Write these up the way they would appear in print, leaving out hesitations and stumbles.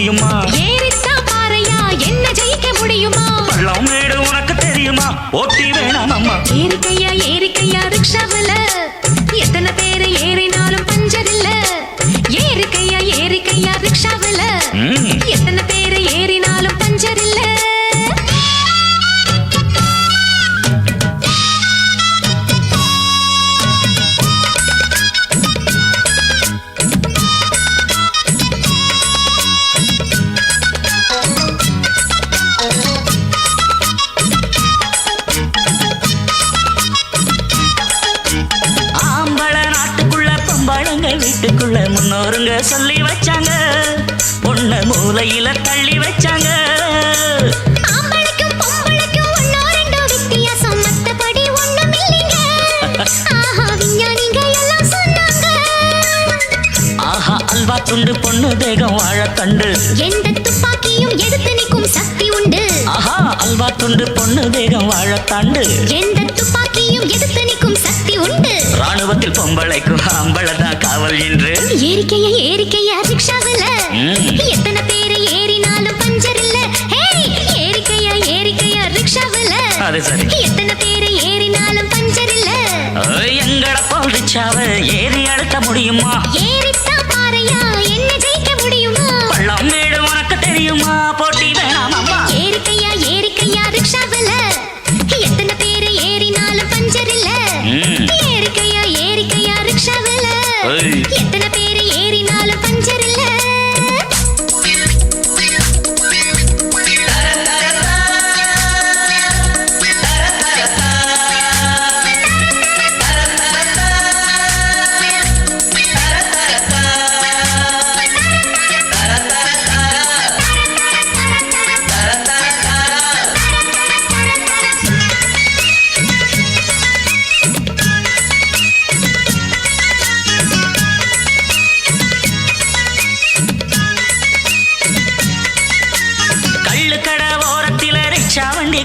முடியுமா? ஏறித்தான் பாறையா என்ன ஜெயிக்க முடியுமா? பள்ளம் மேடு உனக்கு தெரியுமா? ஓட்டி வேணாம் அம்மா. ஏறிக்கையா ரிக்ஷாவுல எத்தனை பேரு ஏறினாலும் பஞ்சர் இல்ல. ஏறிக்கையா ரிக்ஷாவுல எத்தனை பேரு ஏறினாலும் பஞ்சர் இல்ல. வீட்டுக்குள்ள முன்னோருங்க சொல்லி வச்சாங்க, பொண்ண மூலையில தள்ளி வச்சாங்க. ஆம்பளைக்கும் பொம்பளைக்கும் ஒன்னோ ரெண்டோ வித்தியாசம், மத்தபடி ஒண்ணும் இல்லைங்க. ஆஹா விஞ்ஞானிங்க எல்லாம் சொன்னாங்க. ஆஹா அல்வா துண்டு பொண்ணு தேகம் வாழத்தண்டு, எந்த துப்பாக்கியும் எடுத்து நிற்கும் சக்தி உண்டு. ஆஹா அல்வா துண்டு பொண்ணு தேகம் வாழத்தாண்டு, எந்த துப்பாக்கியும் எடுத்து நிற்கும் சக்தி உண்டு. ராணுவத்தில் பொம்பளைக்கும் ஆம்பளதான் காவல் என்று. ஏறிக்கையா ரிக்ஷாவுல எத்தனை பேரு ஏறினாலும் பஞ்சர் இல்ல. ஏறிக்கையா ரிக்ஷாவுல அது சரி, எத்தனை பேரு ஏறினாலும் பஞ்சர் இல்ல. எங்கட போல் ரிக்ஷாவ ஏறி அழுத்த முடியுமா? ஏறித்தான் பாறையா என்ன ஜெயிக்க முடியுமா? பள்ளம் மேடு உனக்கு தெரியுமா? போட்டி வேணாம் அம்மா. ஏறிக்கையா ரிக்ஷாவுல எத்தனை பேரு ஏறினாலும் பஞ்சர் இல்ல. ஏறிக்கையா ரிக்ஷாவுல எத்தனை பேரு ஏறினாலும் பஞ்சர் இல்ல.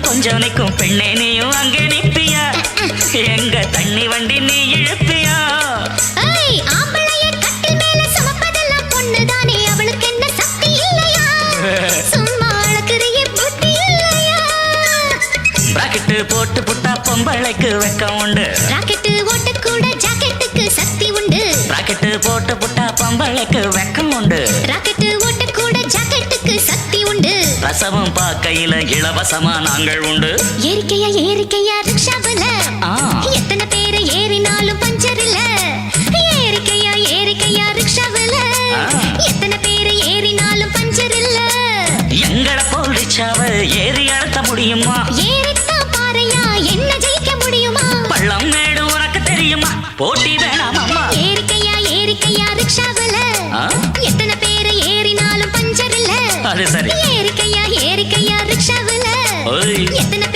கொஞ்சம் நிற்கும் பெண்ணே நீயும் அங்கே நிற்பியா? எங்க தண்ணி வண்டி நீ இழுப்பியா? ஆம்பளைய கட்டில் மேல சுமப்பதெல்லாம் பொண்ணுதானே, அவளுக்கு என்ன சக்தி இல்லையா? சும்மா அழகுறிய புத்தி இல்லையா? ராக்கெட்டு போட்டு புட்டா பொம்பளைக்கு வெக்கம் உண்டு. ராக்கெட்டு ஓட்ட கூட ஜாக்கெட்டுக்கு சக்தி உண்டு. ராக்கெட்டு போட்டு புட்டா பொம்பளைக்கு வெக்கம் உண்டு. ராக்கெட்டு ஓட்ட கூட ஜாக்கெட்டுக்கு சக்தி உண்டு. ரசமும் பாக்கையில இலவசமா நாங்கள் உண்டு. ஏறிக்கையா ரிக்ஷாவுல எத்தனை பேரு ஏறினாலும் பஞ்சர் இல்ல. ஏறிக்கையா ரிக்ஷாவுல எத்தனை பேரு ஏறினாலும் பஞ்சர் இல்ல. எங்கட போல் ரிக்ஷாவ ஏறி அழுத்த முடியுமா? ஏறித்தான் பாறையா என்ன ஜெயிக்க முடியுமா? பள்ளம் மேடு உனக்கு தெரியுமா? போட்டி வேணாம் அம்மா. ஏறிக்கையா ரிக்ஷாவுல எத்தனை பேரு ஏறினாலும் பஞ்சர் இல்ல. அது சரி, ஏறிக்கையா ரிக்ஷாவுல எத்தனை